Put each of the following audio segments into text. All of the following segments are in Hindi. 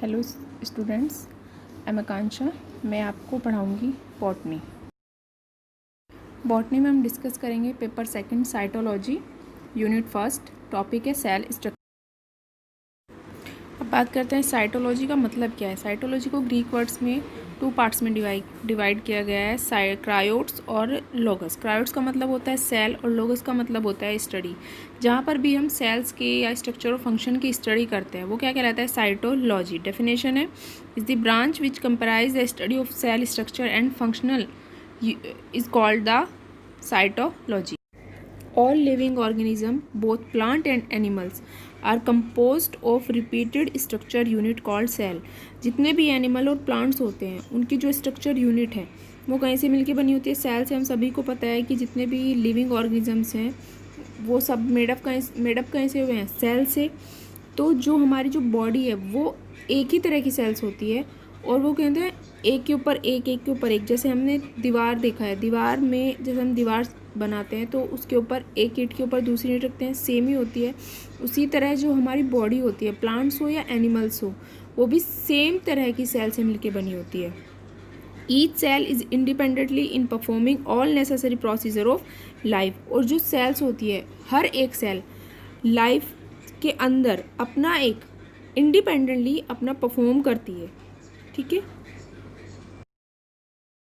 हेलो स्टूडेंट्स, आई एम आकांक्षा। मैं आपको पढ़ाऊंगी बॉटनी। बॉटनी में हम डिस्कस करेंगे paper second cytology, unit first. Topic है सेल स्ट्रक्चर। अब बात करते हैं साइटोलॉजी का मतलब क्या है। साइटोलॉजी को ग्रीक वर्ड्स में 2 पार्ट्स में डिवाइड किया गया है, क्रायोट्स और लोगस। क्रायोट्स का मतलब होता है सेल और लोगस का मतलब होता है स्टडी। जहाँ पर भी हम सेल्स के या स्ट्रक्चर और फंक्शन की स्टडी करते हैं वो क्या कहलाता है, साइटोलॉजी। डेफिनेशन है, is the branch which comprise the study of cell structure and functional is called the cytology. All living organisms, both plant and animals, are composed of repeated structure unit called cell. जितने भी एनिमल और प्लांट्स होते हैं उनकी जो स्ट्रक्चर यूनिट है वो कहीं से मिलके बनी होती है, सेल से। हम सभी को पता है कि जितने भी लिविंग ऑर्गेनिजम्स हैं वो सब मेडअप कहीं से हुए हैं, सेल से। तो जो हमारी जो बॉडी है वो एक ही तरह की सेल्स होती है और वो कहते हैं एक के ऊपर एक। जैसे हमने दीवार देखा है, दीवार में जैसे हम दीवार बनाते हैं तो उसके ऊपर एक ईंट के ऊपर दूसरी ईंट रखते हैं, सेम ही होती है। उसी तरह जो हमारी बॉडी होती है, प्लांट्स हो या एनिमल्स हो, वो भी सेम तरह की सेल से मिलके बनी होती है। Each cell is independently in performing all necessary procedure of life. और जो सेल्स होती है, हर एक सेल लाइफ के अंदर अपना एक इंडिपेंडेंटली अपना परफॉर्म करती है। ठीक है,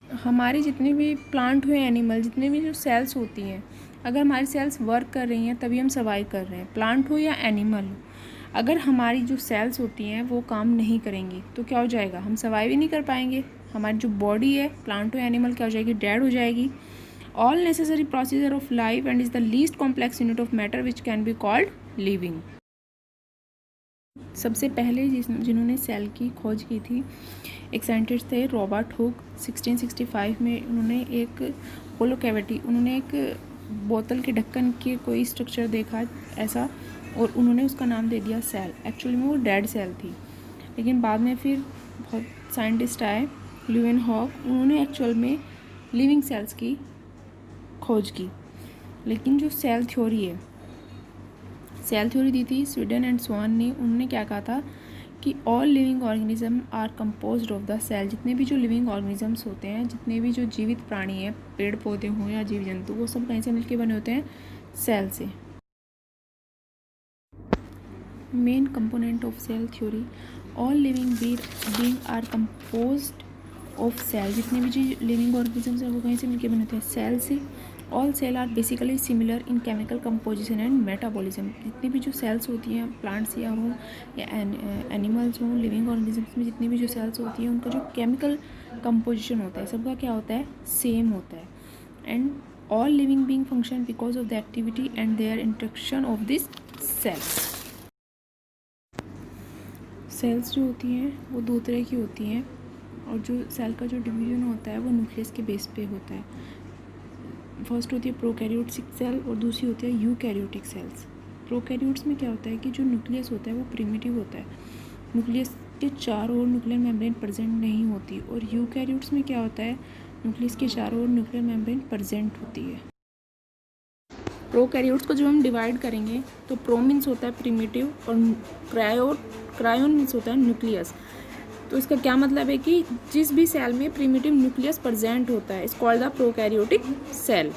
हमारे जितने भी प्लांट हुए, एनिमल, जितने भी जो सेल्स होती हैं, अगर हमारी सेल्स वर्क कर रही हैं तभी हम सर्वाइव कर रहे हैं, प्लांट हो या एनिमल हो। अगर हमारी जो सेल्स होती हैं वो काम नहीं करेंगी तो क्या हो जाएगा, हम सर्वाइव ही नहीं कर पाएंगे। हमारी जो बॉडी है, प्लांट हो या एनिमल, क्या हो जाएगी, डेड हो जाएगी। All necessary procedure of life and is the least complex unit of matter which can be called living. सबसे पहले जिन्होंने सेल की खोज की थी एक साइंटिस्ट थे, रॉबर्ट हुक। 1665 में उन्होंने एक होलो कैविटी, उन्होंने एक बोतल के ढक्कन के कोई स्ट्रक्चर देखा ऐसा और उन्होंने उसका नाम दे दिया सेल। एक्चुअली में वो डेड सेल थी, लेकिन बाद में फिर बहुत साइंटिस्ट आए, ल्यूवेनहॉक, उन्होंने एक्चुअल में लिविंग सेल्स की खोज की। लेकिन जो सेल थ्योरी दी थी स्वीडन एंड स्वान ने, उन्होंने क्या कहा था कि all living organism are composed of the cell. जितने भी जो लिविंग ऑर्गेनिजम्स होते हैं, जितने भी जो जीवित प्राणी हैं, पेड़ पौधे हों या जीव जंतु, वो सब कहीं से मिलके बने होते हैं, सेल से। Main component of cell theory, all living being are composed of cell. जितने भी जो लिविंग ऑर्गेनिजम्स हैं वो कहीं से मिलके बने होते हैं, सेल से। All cell are basically similar in chemical composition and metabolism. जितनी भी जो सेल्स होती हैं, प्लांट्स या हों या एनिमल्स हों, लिविंग ऑर्गेनिजम्स में जितनी भी जो सेल्स होती हैं उनका जो केमिकल कंपोजिशन होता है सबका क्या होता है, सेम होता है। And all living being function because of the activity and their interaction of this cells. Cells जो होती हैं वो 2 तरह की होती हैं और जो सेल का जो डिवीजन होता है वो न्यूक्लियस के बेस पे होता है। फर्स्ट होती है प्रोकैरियोटिक सेल और दूसरी होती है यूकैरियोटिक सेल्स। प्रोकैरियोट्स में क्या होता है कि जो न्यूक्लियस होता है वो प्रिमिटिव होता है, न्यूक्लियस के चारों ओर न्यूक्लियर मेम्ब्रेन प्रेजेंट नहीं होती। और यूकैरियोट्स में क्या होता है, न्यूक्लियस के चारों ओर न्यूक्लियर मेम्ब्रेन प्रेजेंट होती है। प्रोकैरियोट्स को जब हम डिवाइड करेंगे तो प्रो मीन्स होता है प्रिमिटिव और क्रायोन मीन्स होता है न्यूक्लियस। तो इसका क्या मतलब है कि जिस भी सेल में प्रिमिटिव न्यूक्लियस प्रेजेंट होता है is called the prokaryotic cell.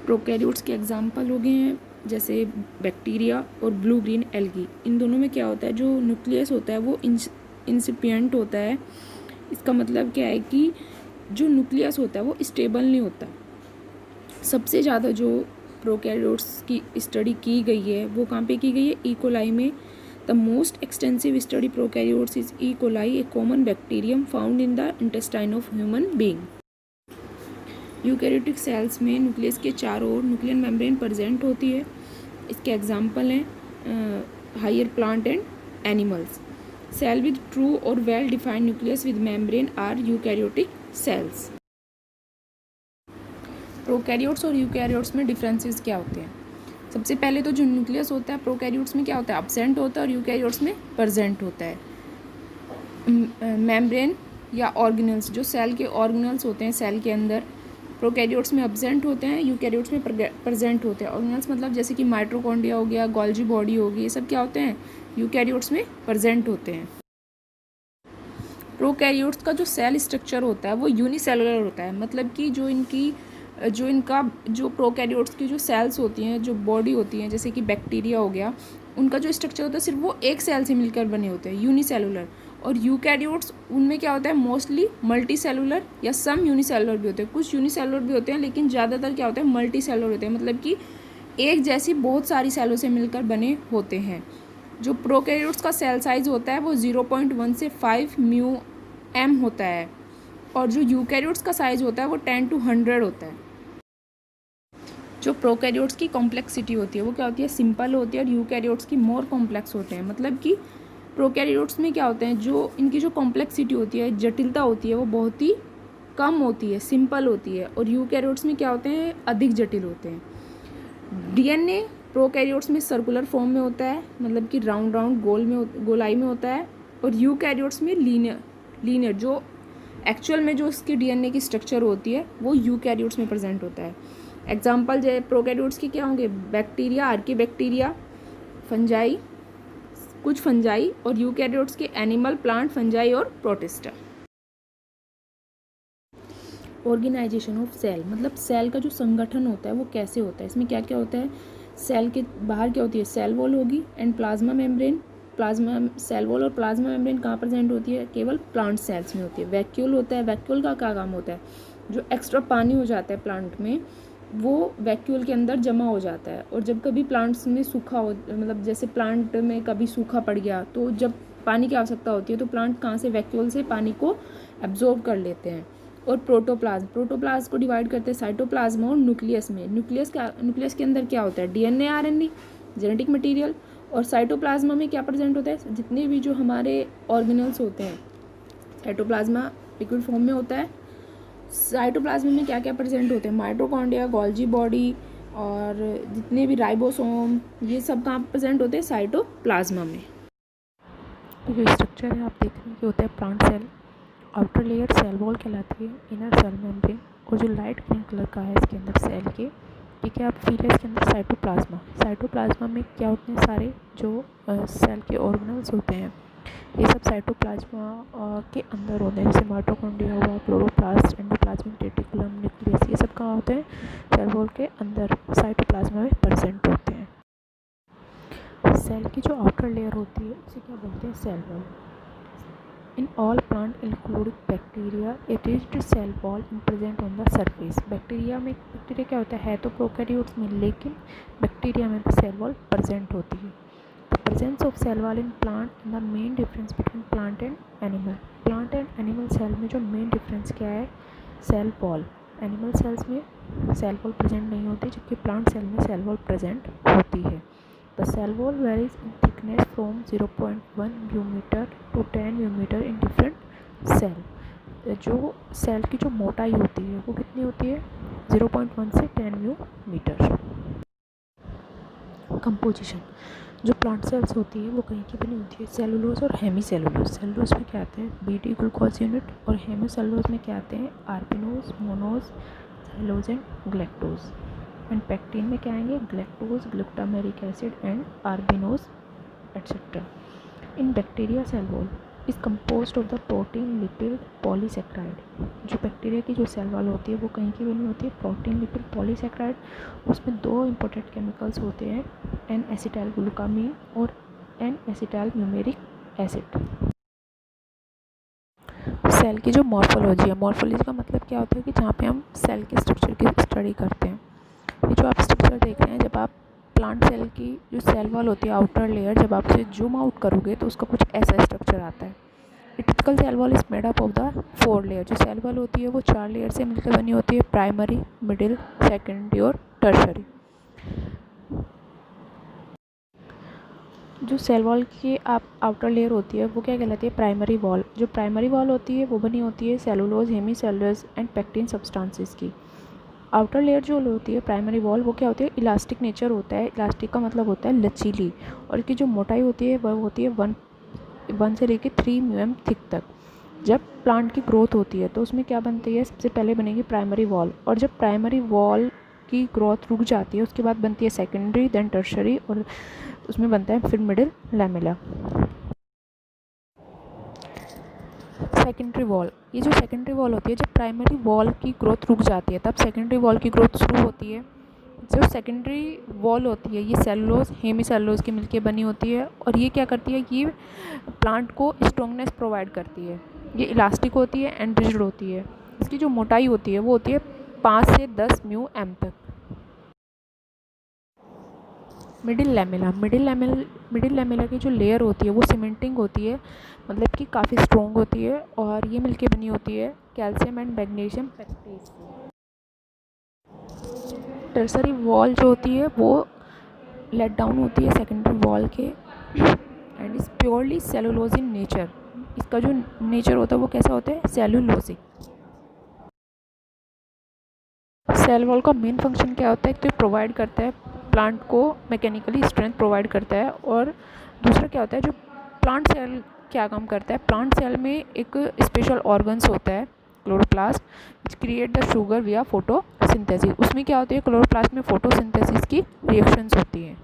Prokaryotes के एग्जांपल हो गए हैं जैसे बैक्टीरिया और ब्लू ग्रीन एल्गी। इन दोनों में क्या होता है, जो न्यूक्लियस होता है वो इंसिपिएंट होता है। इसका मतलब क्या है कि जो न्यूक्लियस होता है वो स्टेबल नहीं होता। सबसे ज़्यादा जो प्रोकैरियोट्स की स्टडी की गई है वो कहाँ पे की गई है, ई कोलाई में। The most extensive study prokaryotes is E. coli, a common bacterium found in the intestine of human being. Eukaryotic cells में न्यूक्लियस के चारों ओर न्यूक्लियर मेम्ब्रेन प्रेजेंट होती है। इसके एग्जाम्पल हैं higher plant and animals. Cell with true और well defined nucleus with membrane are eukaryotic cells. Prokaryotes और यूकैरियोट्स में डिफरेंसेस क्या होते हैं। सबसे पहले तो जो न्यूक्लियस होता है प्रोकैरियोट्स में क्या होता है, एब्सेंट होता है और यूकैरियोट्स में प्रेजेंट होता है। मेम्ब्रेन या ऑर्गेनल्स, जो सेल के ऑर्गेनल्स होते हैं सेल के अंदर, प्रोकैरियोट्स में एब्सेंट होते हैं, यूकैरियोट्स में प्रेजेंट होते हैं। ऑर्गेनल्स मतलब जैसे कि माइटोकॉन्ड्रिया हो गया, गोल्जी बॉडी होगी, ये सब क्या होते हैं, यूकैरियोट्स में प्रेजेंट होते हैं। प्रोकैरियोट्स का जो सेल स्ट्रक्चर होता है वो यूनिसेलुलर होता है, मतलब कि जो प्रोकैरियोट्स की जो सेल्स होती हैं, जो बॉडी होती हैं, जैसे कि बैक्टीरिया हो गया, उनका जो स्ट्रक्चर होता है सिर्फ वो एक सेल से मिलकर बने होते हैं, यूनिसेलुलर। और यूकैरियोट्स उनमें क्या होता है, मोस्टली मल्टी सेलुलर या सम यूनिसेलुलर भी होते हैं, कुछ यूनिसेलुलर भी होते हैं, लेकिन ज़्यादातर क्या होता है, मल्टी सेलुलर होते हैं, मतलब कि एक जैसी बहुत सारी सेलों से मिलकर बने होते हैं। जो प्रोकैरियोट्स का सेल साइज होता है वो 0.1 से 5 म्यू एम होता है, और जो यूकैरियोट्स का साइज होता है वो 10 to 100 होता है। जो प्रोकैरियोट्स की कॉम्प्लेक्सिटी होती है वो क्या होती है, सिंपल होती है, और यूकैरियोट्स की मोर कॉम्प्लेक्स होते हैं। मतलब कि प्रोकैरियोट्स में क्या होते हैं, जो इनकी जो कॉम्प्लेक्सिटी होती है, जटिलता होती है, वो बहुत ही कम होती है, सिंपल होती है, और यूकैरियोट्स में क्या होते हैं, अधिक जटिल होते हैं। डीएनए प्रोकैरियोट्स में सर्कुलर फॉर्म में होता है, मतलब कि राउंड गोलाई में होता है, और यूकैरियोट्स में लीनियर जो एक्चुअल में जो उसकी डीएनए की स्ट्रक्चर होती है वो यूकैरियोट्स में प्रेजेंट होता है। एग्जांपल जो प्रोकैरियोट्स के क्या होंगे, बैक्टीरिया, आर्कीबैक्टीरिया, फंजाई, कुछ फंजाई, और यूकैरियोट्स के एनिमल, प्लांट, फंजाई और प्रोटिस्टा। ऑर्गेनाइजेशन ऑफ सेल, मतलब सेल का जो संगठन होता है वो कैसे होता है, इसमें क्या क्या होता है। सेल के बाहर क्या होती है, सेल वॉल होगी and plasma membrane. Cell wall और प्लाज्मा मेम्ब्रेन कहाँ प्रेजेंट होती है, केवल प्लांट सेल्स में होती है। वैक्यूल होता है, वैक्यूल का क्या काम होता है, जो एक्स्ट्रा पानी हो जाता है प्लांट में वो वैक्यूल के अंदर जमा हो जाता है, और जब कभी प्लांट्स में सूखा हो, मतलब जैसे प्लांट में कभी सूखा पड़ गया तो जब पानी की आवश्यकता होती है तो प्लांट कहाँ से, वैक्यूल से पानी को एब्जॉर्ब कर लेते हैं। और प्रोटोप्लाज्म को डिवाइड करते हैं साइटोप्लाज्म और न्यूक्लियस में। न्यूक्लियस के अंदर क्या होता है, डीएनए, आरएनए, जेनेटिक मटेरियल। और साइटोप्लाज्मा में क्या प्रेजेंट होता है, जितने भी जो हमारे ऑर्गेनल्स होते हैं। साइटोप्लाज्मा लिक्विड फॉर्म में होता है। साइटोप्लाज्मा में क्या क्या प्रेजेंट होते हैं, माइटोकॉन्ड्रिया, गोल्जी बॉडी, और जितने भी राइबोसोम, ये सब कहाँ प्रेजेंट होते हैं, साइटोप्लाज्मा में। तो जो स्ट्रक्चर है आप देख रहे हैं कि होता है plant cell, outer layer cell wall कहलाती है, इनर सेल मेम्ब्रेन, और जो लाइट ग्रीन कलर का है इसके अंदर सेल के, ठीक है, आप फील है इसके अंदर साइटोप्लाज्मा में क्या होते हैं, सारे जो सेल के ऑर्गेनल्स होते हैं ये सब साइटोप्लाज्मा के अंदर होते हैं, जैसे माइटोकॉन्ड्रिया हुआ, क्लोरोप्लास्ट, एंडोप्लाज्मिक रेटिकुलम, न्यूक्लियस, ये सब कहाँ होते हैं, सेल वॉल के अंदर साइटोप्लाज्मा में प्रेजेंट होते हैं। सेल की जो आउटर लेयर होती है उसे क्या बोलते हैं, cell wall. In all plant including bacteria, it is the cell wall present on the surface. Bacteria क्या होता है तो प्रोकैरियोट्स में, लेकिन बैक्टीरिया में भी सेल वॉल प्रेजेंट होती है। The presence of cell wall in plant and the main difference between plant and animal. Plant and animal cell में जो main difference क्या है, सेल वॉल। एनिमल सेल्स में सेल वॉल प्रेजेंट नहीं होती, जबकि प्लांट सेल में सेल वॉल प्रेजेंट होती है। The cell wall varies in thickness from 0.1 μm to 10 μm in different cell. जो सेल की जो मोटाई होती है वो कितनी होती है, 0.1 से 10 μm। कंपोजिशन, जो प्लांट सेल्स होती है वो कहीं की बनी होती है, सेलुलोज और हेमी सेलुलोज। सेलुलोज में क्या आते हैं, बीटी ग्लूकोज यूनिट, और हेमी सेलुलोज में क्या आते हैं, आर्बिनोज, मोनोज, सेलोज एंड ग्लैक्टोज। एंड पैक्टीन में क्या आएंगे, ग्लैक्टोज, ग्लूटामेरिक acid and arabinose etcetera. In bacteria cell wall is composed of the protein, lipid, polysaccharide. जो बैक्टीरिया की जो सेल वॉल होती है वो कहीं की बनी होती है, प्रोटीन, लिपिड, पॉलीसेक्राइड। उसमें दो इंपॉर्टेंट केमिकल्स होते हैं, एन एसिटाइल ग्लूकामीन और N acetyl numeric acid. Cell की जो मॉर्फोलॉजी है, मॉर्फोलॉजी का मतलब क्या होता है कि जहाँ पे हम सेल के स्ट्रक्चर की स्टडी करते हैं। ये जो आप स्ट्रक्चर देख रहे हैं, जब आप प्लांट सेल की जो सेल वॉल होती है, आउटर लेयर, जब आप उसे जूम आउट करोगे तो उसका कुछ ऐसा स्ट्रक्चर आता है। Typical cell wall is made up of the 4 layer. जो सेल वॉल होती है वो 4 लेयर से मिलकर बनी होती है, प्राइमरी, मिडिल, सेकेंडरी और टर्शरी। जो सेल वॉल की आप आउटर लेयर होती है वो क्या कहलाती है, प्राइमरी वॉल। जो प्राइमरी वॉल होती है वो बनी होती है cellulose, hemicellulose and pectin substances की। आउटर लेयर जो होती है प्राइमरी वॉल, वो क्या होती है, इलास्टिक नेचर होता है। इलास्टिक का मतलब होता है लचीली, और इसकी जो मोटाई होती है वह होती है 1 से लेकर 3 mm थिक तक। जब प्लांट की ग्रोथ होती है तो उसमें क्या बनती है, सबसे पहले बनेगी प्राइमरी वॉल, और जब प्राइमरी वॉल की ग्रोथ रुक जाती है उसके बाद बनती है सेकेंडरी, देन टर्शरी, और उसमें बनता है फिर मिडिल लैमेला। सेकेंडरी वॉल, ये जो सेकेंडरी वॉल होती है, जब प्राइमरी वॉल की ग्रोथ रुक जाती है तब सेकेंडरी वॉल की ग्रोथ शुरू होती है। जो सेकेंडरी वॉल होती है ये सेलुलोज, हेमी सेलुलोज की मिलकर बनी होती है, और ये क्या करती है, ये प्लांट को स्ट्रॉन्गनेस प्रोवाइड करती है। ये इलास्टिक होती है एंड रिजिड होती है। इसकी जो मोटाई होती है वो होती है 5 से 10 म्यू एम तक। मिडिल लैमेला की जो लेयर होती है वो सीमेंटिंग होती है, मतलब कि काफ़ी स्ट्रॉन्ग होती है, और ये मिलके बनी होती है कैल्शियम एंड मैग्नीशियम पेक्टेट से। टर्सरी वॉल जो होती है वो लेट डाउन होती है सेकेंडरी वॉल के, and is purely cellulose in nature. इसका जो नेचर होता है वो कैसा होता है, सेलुलोजिक। सेल वॉल का मेन फंक्शन क्या होता है, तो प्रोवाइड करता है प्लांट को मैकेनिकली स्ट्रेंथ प्रोवाइड करता है, और दूसरा क्या होता है, जो प्लांट सेल क्या काम करता है, प्लांट सेल में एक स्पेशल ऑर्गन्स होता है chloroplast which create the sugar विया फोटोसिंथेसिस। उसमें क्या होती है, क्लोरोप्लास्ट में फोटोसिंथेसिस की रिएक्शंस होती हैं।